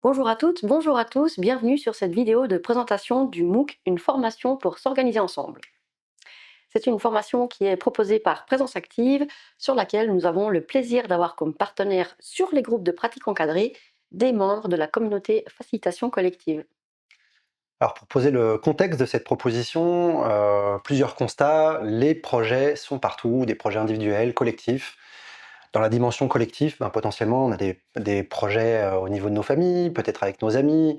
Bonjour à toutes, bonjour à tous, bienvenue sur cette vidéo de présentation du MOOC, une formation pour s'organiser ensemble. C'est une formation qui est proposée par Présence Active, sur laquelle nous avons le plaisir d'avoir comme partenaire sur les groupes de pratique encadrée des membres de la communauté Facilitation Collective. Alors pour poser le contexte de cette proposition, plusieurs constats. Les projets sont partout, des projets individuels, collectifs. Dans la dimension collective, potentiellement, on a des projets au niveau de nos familles, peut-être avec nos amis,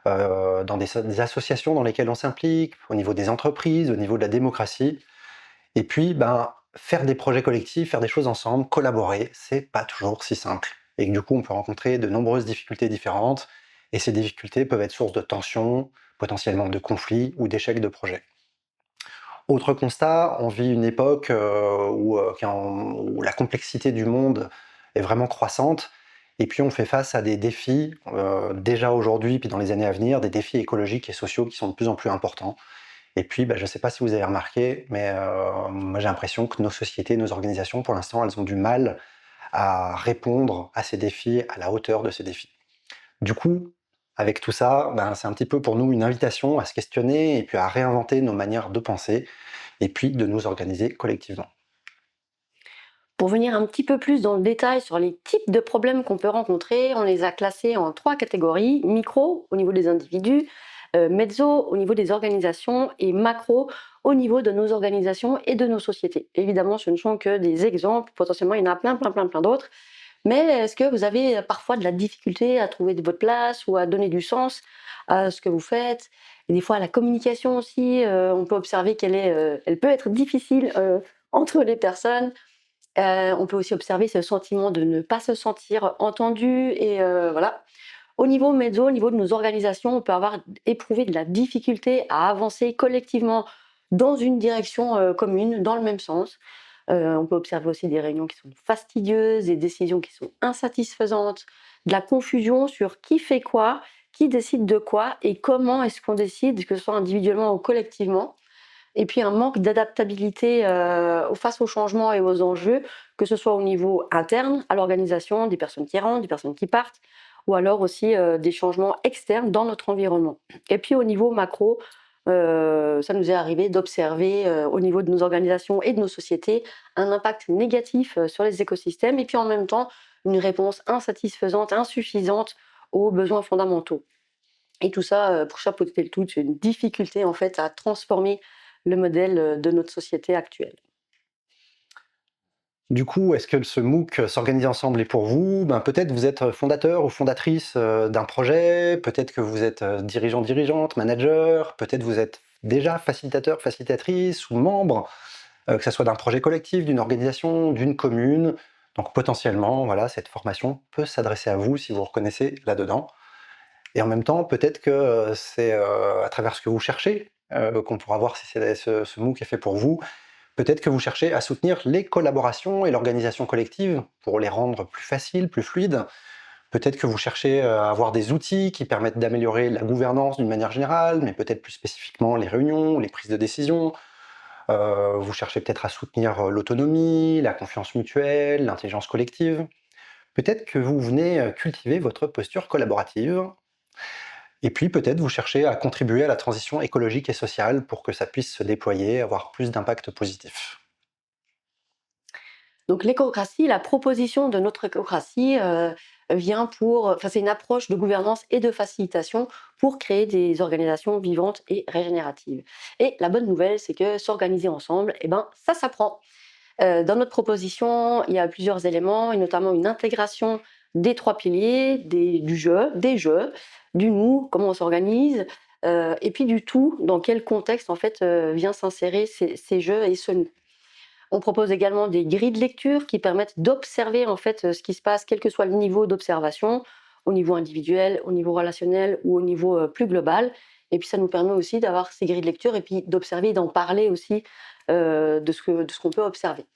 dans des associations dans lesquelles on s'implique, au niveau des entreprises, au niveau de la démocratie. Et puis, faire des projets collectifs, faire des choses ensemble, collaborer, c'est pas toujours si simple. Et que du coup, on peut rencontrer de nombreuses difficultés différentes, et ces difficultés peuvent être source de tensions, potentiellement de conflits ou d'échecs de projets. Autre constat, on vit une époque où la complexité du monde est vraiment croissante, et puis on fait face à des défis, déjà aujourd'hui, puis dans les années à venir, des défis écologiques et sociaux qui sont de plus en plus importants. Et puis, je ne sais pas si vous avez remarqué, mais moi j'ai l'impression que nos sociétés, nos organisations, pour l'instant, elles ont du mal à répondre à ces défis, à la hauteur de ces défis. Du coup, avec tout ça, c'est un petit peu pour nous une invitation à se questionner et puis à réinventer nos manières de penser et puis de nous organiser collectivement. Pour venir un petit peu plus dans le détail sur les types de problèmes qu'on peut rencontrer, on les a classés en trois catégories: micro au niveau des individus, mezzo au niveau des organisations et macro au niveau de nos organisations et de nos sociétés. Évidemment, ce ne sont que des exemples, potentiellement il y en a plein d'autres, mais est-ce que vous avez parfois de la difficulté à trouver votre place ou à donner du sens à ce que vous faites? Et des fois la communication aussi, on peut observer elle peut être difficile, entre les personnes. On peut aussi observer ce sentiment de ne pas se sentir entendu et voilà. Au niveau mezzo, au niveau de nos organisations, on peut éprouver de la difficulté à avancer collectivement dans une direction, commune, dans le même sens. On peut observer aussi des réunions qui sont fastidieuses, des décisions qui sont insatisfaisantes, de la confusion sur qui fait quoi, qui décide de quoi et comment est-ce qu'on décide, que ce soit individuellement ou collectivement. Et puis un manque d'adaptabilité, face aux changements et aux enjeux, que ce soit au niveau interne à l'organisation, des personnes qui rentrent, des personnes qui partent, ou alors aussi, des changements externes dans notre environnement. Et puis au niveau macro, ça nous est arrivé d'observer, au niveau de nos organisations et de nos sociétés, un impact négatif, sur les écosystèmes et puis en même temps, une réponse insatisfaisante, insuffisante aux besoins fondamentaux. Et tout ça, pour chapeauter le tout, c'est une difficulté en fait à transformer le modèle, de notre société actuelle. Du coup, est-ce que ce MOOC s'organiser ensemble est pour vous? Peut-être vous êtes fondateur ou fondatrice d'un projet, peut-être que vous êtes dirigeant, dirigeante, manager, peut-être vous êtes déjà facilitateur, facilitatrice ou membre, que ça soit d'un projet collectif, d'une organisation, d'une commune. Donc potentiellement, voilà, cette formation peut s'adresser à vous si vous vous reconnaissez là-dedans. Et en même temps, peut-être que c'est à travers ce que vous cherchez qu'on pourra voir si ce MOOC est fait pour vous. Peut-être que vous cherchez à soutenir les collaborations et l'organisation collective pour les rendre plus faciles, plus fluides. Peut-être que vous cherchez à avoir des outils qui permettent d'améliorer la gouvernance d'une manière générale, mais peut-être plus spécifiquement les réunions, les prises de décision. Vous cherchez peut-être à soutenir l'autonomie, la confiance mutuelle, l'intelligence collective. Peut-être que vous venez cultiver votre posture collaborative. Et puis peut-être vous cherchez à contribuer à la transition écologique et sociale pour que ça puisse se déployer, avoir plus d'impact positif. Donc l'écocratie, la proposition de notre écocratie, vient c'est une approche de gouvernance et de facilitation pour créer des organisations vivantes et régénératives. Et la bonne nouvelle, c'est que s'organiser ensemble, ça s'apprend. Dans notre proposition, il y a plusieurs éléments et notamment une intégration des 3 piliers, des jeux, du nous, comment on s'organise, et puis du tout, dans quel contexte en fait, vient s'insérer ces jeux et ce nous. On propose également des grilles de lecture qui permettent d'observer en fait, ce qui se passe, quel que soit le niveau d'observation, au niveau individuel, au niveau relationnel ou au niveau, plus global. Et puis ça nous permet aussi d'avoir ces grilles de lecture et puis d'observer et d'en parler aussi, de ce qu'on peut observer.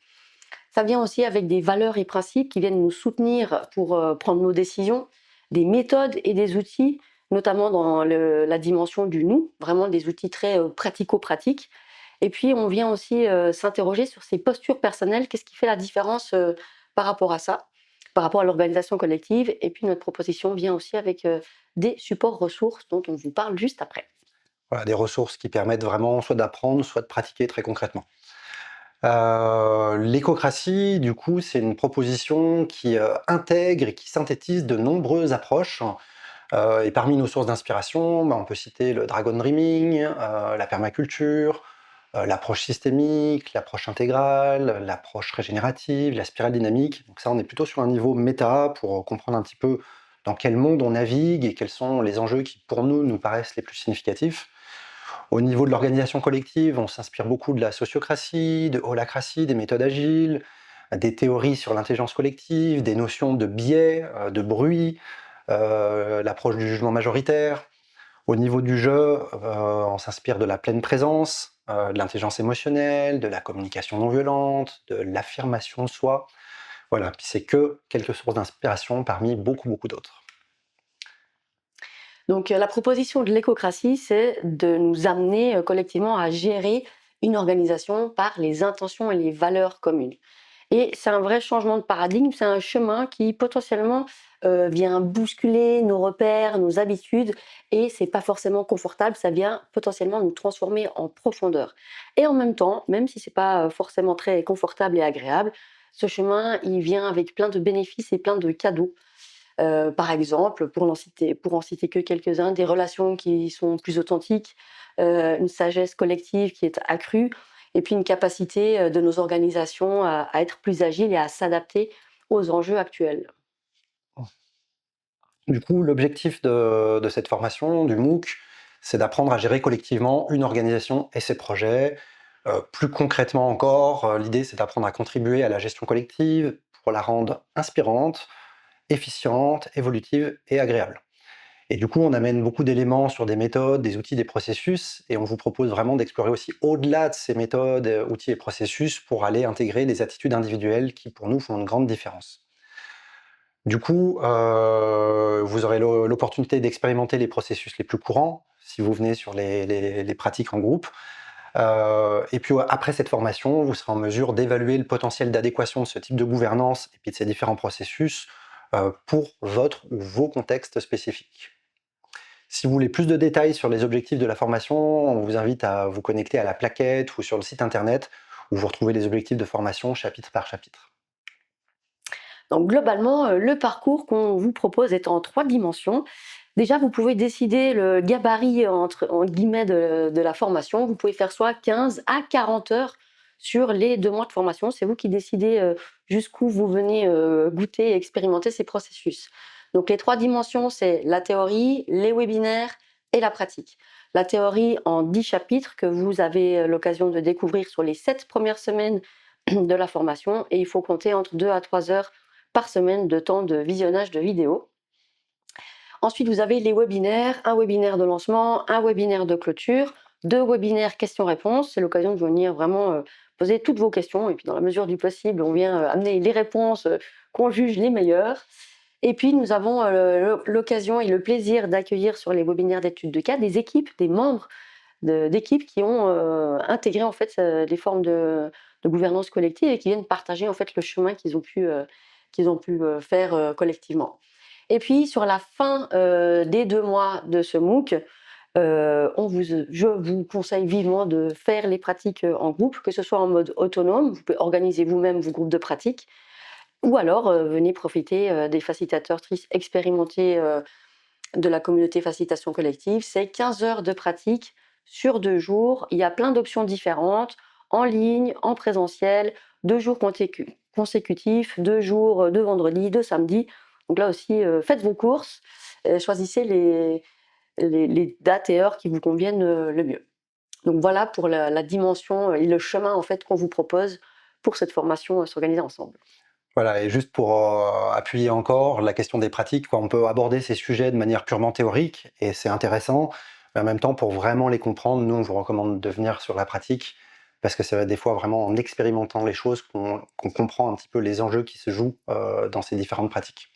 Ça vient aussi avec des valeurs et principes qui viennent nous soutenir pour, prendre nos décisions, des méthodes et des outils, notamment dans la dimension du nous, vraiment des outils très, pratico-pratiques. Et puis on vient aussi, s'interroger sur ses postures personnelles. Qu'est-ce qui fait la différence, par rapport à ça? par rapport à l'organisation collective. Et puis notre proposition vient aussi avec des supports ressources dont on vous parle juste après. Voilà, des ressources qui permettent vraiment soit d'apprendre, soit de pratiquer très concrètement. L'écocratie, du coup, c'est une proposition qui intègre et qui synthétise de nombreuses approches. Et parmi nos sources d'inspiration, on peut citer le dragon dreaming, la permaculture, l'approche systémique, l'approche intégrale, l'approche régénérative, la spirale dynamique. Donc ça, on est plutôt sur un niveau méta pour comprendre un petit peu dans quel monde on navigue et quels sont les enjeux qui, pour nous, nous paraissent les plus significatifs. Au niveau de l'organisation collective, on s'inspire beaucoup de la sociocratie, de holacratie, des méthodes agiles, des théories sur l'intelligence collective, des notions de biais, de bruit, l'approche du jugement majoritaire. Au niveau du jeu, on s'inspire de la pleine présence, de l'intelligence émotionnelle, de la communication non violente, de l'affirmation de soi. Voilà, puis c'est que quelques sources d'inspiration parmi beaucoup, beaucoup d'autres. Donc la proposition de l'écocratie, c'est de nous amener collectivement à gérer une organisation par les intentions et les valeurs communes. Et c'est un vrai changement de paradigme, c'est un chemin qui potentiellement vient bousculer nos repères, nos habitudes, et c'est pas forcément confortable, ça vient potentiellement nous transformer en profondeur. Et en même temps, même si c'est pas forcément très confortable et agréable, ce chemin, il vient avec plein de bénéfices et plein de cadeaux. Par exemple, pour en citer que quelques-uns, des relations qui sont plus authentiques, une sagesse collective qui est accrue et puis une capacité, de nos organisations à être plus agiles et à s'adapter aux enjeux actuels. Du coup, l'objectif de cette formation, du MOOC, c'est d'apprendre à gérer collectivement une organisation et ses projets. Plus concrètement encore, l'idée c'est d'apprendre à contribuer à la gestion collective pour la rendre inspirante, efficiente, évolutive et agréable. Et du coup, on amène beaucoup d'éléments sur des méthodes, des outils, des processus, et on vous propose vraiment d'explorer aussi au-delà de ces méthodes, outils et processus pour aller intégrer des attitudes individuelles qui, pour nous, font une grande différence. Du coup, vous aurez l'opportunité d'expérimenter les processus les plus courants, si vous venez sur les pratiques en groupe. Et puis après cette formation, vous serez en mesure d'évaluer le potentiel d'adéquation de ce type de gouvernance et puis de ces différents processus pour votre ou vos contextes spécifiques. Si vous voulez plus de détails sur les objectifs de la formation, on vous invite à vous connecter à la plaquette ou sur le site internet où vous retrouvez les objectifs de formation chapitre par chapitre. Donc globalement, le parcours qu'on vous propose est en 3 dimensions. Déjà, vous pouvez décider le gabarit entre guillemets de la formation. Vous pouvez faire soit 15 à 40 heures sur les 2 mois de formation. C'est vous qui décidez, jusqu'où vous venez, goûter et expérimenter ces processus. Donc les 3 dimensions, c'est la théorie, les webinaires et la pratique. La théorie en 10 chapitres que vous avez, l'occasion de découvrir sur les 7 premières semaines de la formation, et il faut compter entre 2 à 3 heures par semaine de temps de visionnage de vidéos. Ensuite, vous avez les webinaires, un webinaire de lancement, un webinaire de clôture, 2 webinaires questions-réponses. C'est l'occasion de venir vraiment poser toutes vos questions. Et puis, dans la mesure du possible, on vient amener les réponses qu'on juge les meilleures. Et puis, nous avons l'occasion et le plaisir d'accueillir sur les webinaires d'études de cas des équipes, des membres d'équipes qui ont intégré en fait des formes de gouvernance collective et qui viennent partager en fait le chemin qu'ils ont pu faire collectivement. Et puis sur la fin des 2 mois de ce MOOC, je vous conseille vivement de faire les pratiques en groupe, que ce soit en mode autonome, vous pouvez organiser vous-même vos groupes de pratique, ou alors venez profiter des facilitatrices expérimentées de la communauté facilitation collective. C'est 15 heures de pratique sur 2 jours. Il y a plein d'options différentes, en ligne, en présentiel, 2 jours consécutifs, 2 jours de vendredi, de samedi. Donc là aussi, faites vos courses, choisissez les dates et heures qui vous conviennent le mieux. Donc voilà pour la dimension et le chemin en fait qu'on vous propose pour cette formation s'organiser ensemble. Voilà, et juste pour appuyer encore la question des pratiques, quoi, on peut aborder ces sujets de manière purement théorique, et c'est intéressant, mais en même temps, pour vraiment les comprendre, nous, on vous recommande de venir sur la pratique, parce que ça va des fois vraiment en expérimentant les choses qu'on comprend un petit peu les enjeux qui se jouent dans ces différentes pratiques.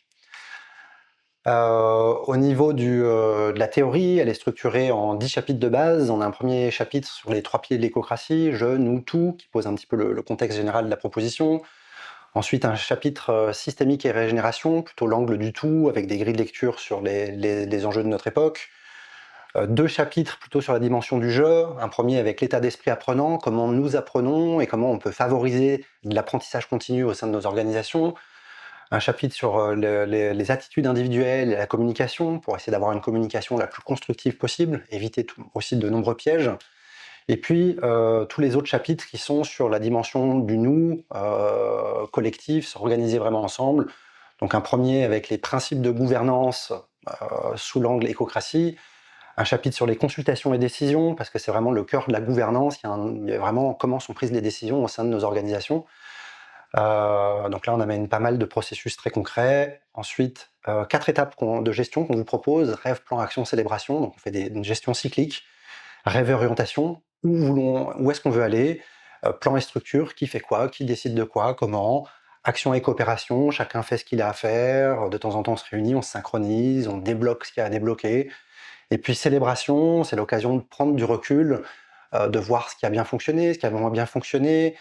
Au niveau de la théorie, elle est structurée en 10 chapitres de base. On a un premier chapitre sur les 3 piliers de l'écocratie, je, nous, tout, qui pose un petit peu le contexte général de la proposition. Ensuite, un chapitre systémique et régénération, plutôt l'angle du tout, avec des grilles de lecture sur les enjeux de notre époque. 2 chapitres plutôt sur la dimension du jeu, un premier avec l'état d'esprit apprenant, comment nous apprenons et comment on peut favoriser de l'apprentissage continu au sein de nos organisations. Un chapitre sur les attitudes individuelles et la communication, pour essayer d'avoir une communication la plus constructive possible, éviter aussi de nombreux pièges. Et puis tous les autres chapitres qui sont sur la dimension du nous, collectif, s'organiser vraiment ensemble. Donc un premier avec les principes de gouvernance sous l'angle écocratie, un chapitre sur les consultations et décisions, parce que c'est vraiment le cœur de la gouvernance, il y a vraiment comment sont prises les décisions au sein de nos organisations. Donc là, on amène pas mal de processus très concrets. Ensuite, 4 étapes de gestion qu'on vous propose: rêve, plan, action, célébration. Donc on fait une gestion cyclique. Rêve et orientation, où est-ce qu'on veut aller, plan et structure, qui fait quoi, qui décide de quoi, comment, action et coopération, chacun fait ce qu'il a à faire, de temps en temps on se réunit, on se synchronise, on débloque ce qu'il y a à débloquer. Et puis célébration, c'est l'occasion de prendre du recul, de voir ce qui a bien fonctionné, ce qui a moins bien fonctionné,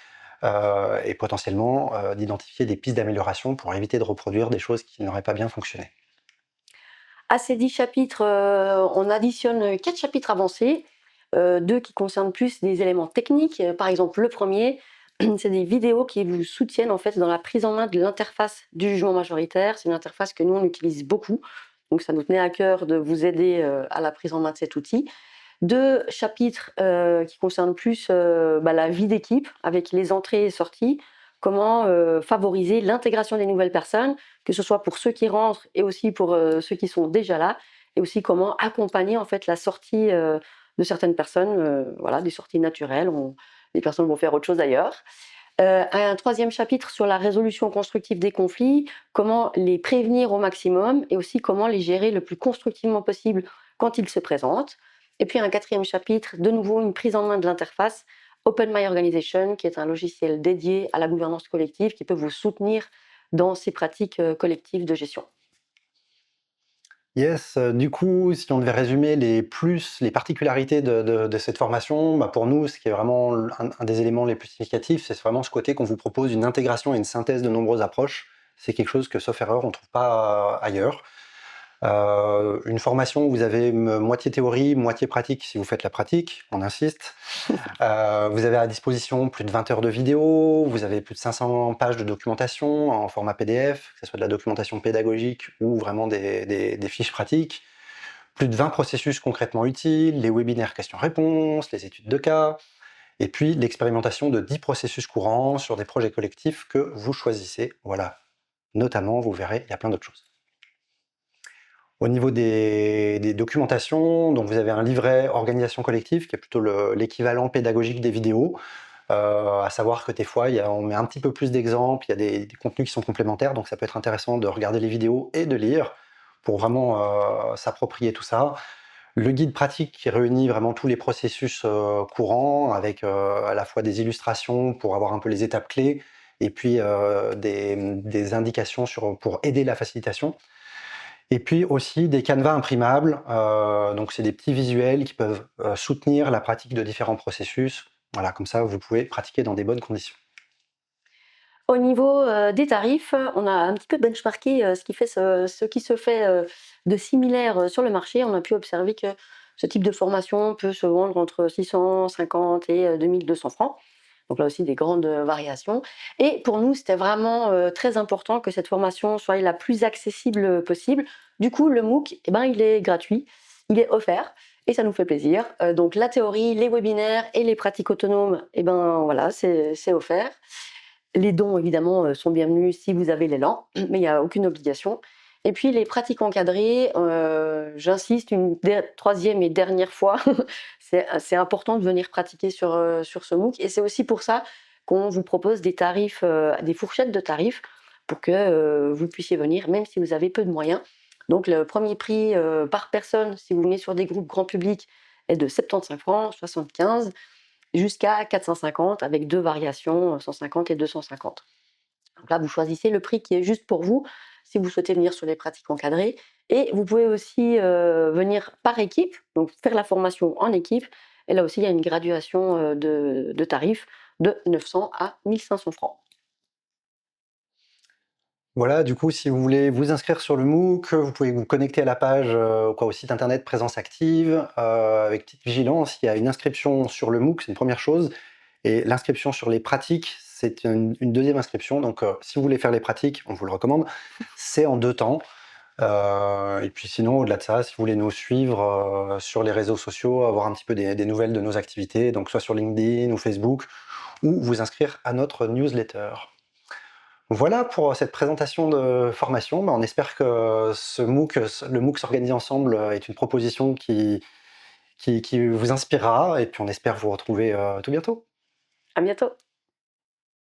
et potentiellement d'identifier des pistes d'amélioration pour éviter de reproduire des choses qui n'auraient pas bien fonctionné. À ces 10 chapitres, on additionne 4 chapitres avancés, 2 qui concernent plus des éléments techniques. Par exemple, le premier, c'est des vidéos qui vous soutiennent en fait dans la prise en main de l'interface du jugement majoritaire. C'est une interface que nous, on utilise beaucoup, donc ça nous tenait à cœur de vous aider à la prise en main de cet outil. 2 chapitres qui concernent plus la vie d'équipe, avec les entrées et sorties. Comment favoriser l'intégration des nouvelles personnes, que ce soit pour ceux qui rentrent et aussi pour ceux qui sont déjà là, et aussi comment accompagner en fait la sortie de certaines personnes, voilà, des sorties naturelles. Les personnes vont faire autre chose ailleurs. Un troisième chapitre sur la résolution constructive des conflits, comment les prévenir au maximum et aussi comment les gérer le plus constructivement possible quand ils se présentent. Et puis un quatrième chapitre, de nouveau une prise en main de l'interface, Open My Organization, qui est un logiciel dédié à la gouvernance collective qui peut vous soutenir dans ces pratiques collectives de gestion. Yes, du coup, si on devait résumer les plus, les particularités de cette formation, pour nous, ce qui est vraiment un des éléments les plus significatifs, c'est vraiment ce côté qu'on vous propose une intégration et une synthèse de nombreuses approches. C'est quelque chose que, sauf erreur, on ne trouve pas ailleurs. Une formation où vous avez moitié théorie, moitié pratique si vous faites la pratique, on insiste. Vous avez à disposition plus de 20 heures de vidéo, vous avez plus de 500 pages de documentation en format PDF, que ce soit de la documentation pédagogique ou vraiment des fiches pratiques. Plus de 20 processus concrètement utiles, les webinaires questions-réponses, les études de cas, et puis l'expérimentation de 10 processus courants sur des projets collectifs que vous choisissez. Voilà, notamment, vous verrez, il y a plein d'autres choses. Au niveau des documentations, donc vous avez un livret organisation collective qui est plutôt l'équivalent pédagogique des vidéos. À savoir que des fois, on met un petit peu plus d'exemples, il y a des contenus qui sont complémentaires, donc ça peut être intéressant de regarder les vidéos et de lire pour vraiment s'approprier tout ça. Le guide pratique qui réunit vraiment tous les processus courants, avec à la fois des illustrations pour avoir un peu les étapes clés, et puis des indications pour aider la facilitation. Et puis aussi des canevas imprimables, donc c'est des petits visuels qui peuvent soutenir la pratique de différents processus. Voilà, comme ça vous pouvez pratiquer dans des bonnes conditions. Au niveau des tarifs, on a un petit peu benchmarké ce qui se fait de similaire sur le marché. On a pu observer que ce type de formation peut se vendre entre 650 et 2200 francs. Donc là aussi, des grandes variations. Et pour nous, c'était vraiment très important que cette formation soit la plus accessible possible. Du coup, le MOOC, eh ben, il est gratuit, il est offert et ça nous fait plaisir. Donc la théorie, les webinaires et les pratiques autonomes, eh ben, voilà, c'est offert. Les dons, évidemment, sont bienvenus si vous avez l'élan, mais il n'y a aucune obligation. Et puis les pratiques encadrées, j'insiste une troisième et dernière fois, c'est important de venir pratiquer sur ce MOOC. Et c'est aussi pour ça qu'on vous propose des tarifs, des fourchettes de tarifs pour que vous puissiez venir, même si vous avez peu de moyens. Donc le premier prix par personne, si vous venez sur des groupes grand public, est de 75 francs, 75 jusqu'à 450 avec 2 variations, 150 et 250. Donc là, vous choisissez le prix qui est juste pour vous, si vous souhaitez venir sur les pratiques encadrées. Et vous pouvez aussi venir par équipe, donc faire la formation en équipe. Et là aussi, il y a une graduation de tarifs de 900 à 1500 francs. Voilà, du coup, si vous voulez vous inscrire sur le MOOC, vous pouvez vous connecter à la page, au site internet Présence Active, avec petite vigilance, il y a une inscription sur le MOOC, c'est une première chose, et l'inscription sur les pratiques, c'est une 2e inscription. Donc, si vous voulez faire les pratiques, on vous le recommande, c'est en 2 temps. Et puis sinon, au-delà de ça, si vous voulez nous suivre, sur les réseaux sociaux, avoir un petit peu des nouvelles de nos activités, donc soit sur LinkedIn ou Facebook, ou vous inscrire à notre newsletter. Voilà pour cette présentation de formation. On espère que le MOOC s'organiser ensemble est une proposition qui vous inspirera, et puis on espère vous retrouver tout bientôt. À bientôt.